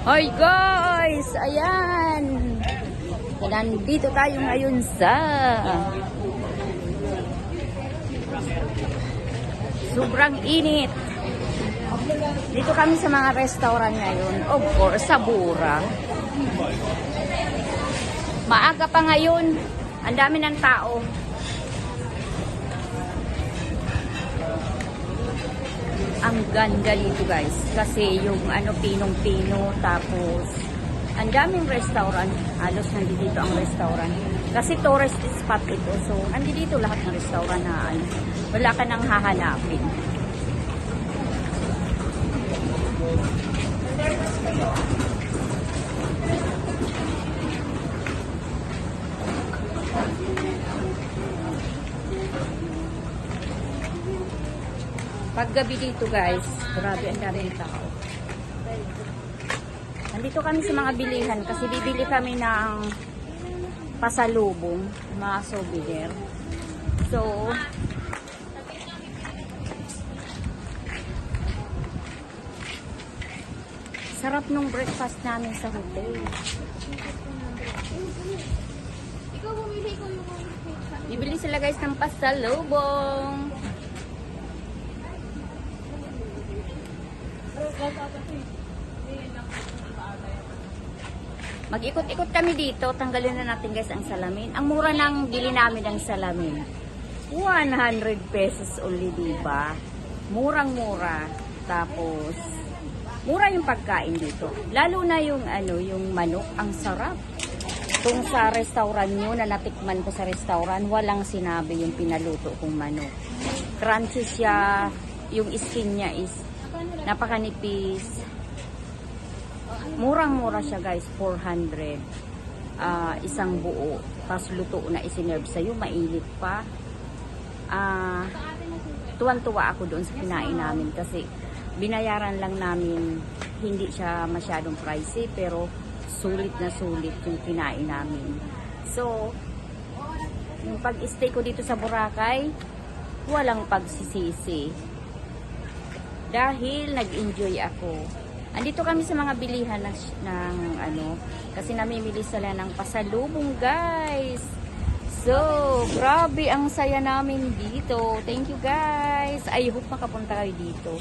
Hi guys! Ayan! Nandito tayo ngayon sa sobrang init. Dito kami sa mga restaurant ngayon. Of course, sa Bura. Maaga pa ngayon. Ang dami ng tao. Ang ganda dito guys kasi yung pinong-pino, tapos ang daming restaurant, halos nandito ang restaurant kasi tourist spot ito, so nandito lahat ng restaurant na wala ka nang hahanapin. Paggabi dito guys, grabe ang daming tao. Nandito kami sa mga bilihan kasi bibili kami ng pasalubong, mga souvenir. So, sarap nung breakfast namin sa hotel. Bibili sila guys ng pasalubong. Mag-ikot-ikot kami dito. Tanggalin na natin guys ang salamin. Ang mura ng bili namin ng salamin. 100 pesos only, diba? Murang-mura. Tapos, mura yung pagkain dito. Lalo na yung yung manok. Ang sarap. Kung sa restaurant nyo, na natikman ko sa restaurant, walang sinabi yung pinaluto kong manok. Crunchy siya. Yung skin niya is napakanipis. Murang-mura siya guys, 400. Isang buo. Tapos luto na isinerve sa'yo, mainit pa. Tuwan-tuwa ako doon sa kinain namin kasi binayaran lang namin, hindi siya masyadong pricey, pero sulit na sulit yung kinain namin. So, yung pag-stay ko dito sa Boracay, walang pagsisisi. Dahil nag-enjoy ako. Andito kami sa mga bilihan ng kasi namimili sila ng pasalubong guys. So, grabe ang saya namin dito. Thank you guys. I hope makapunta kayo dito.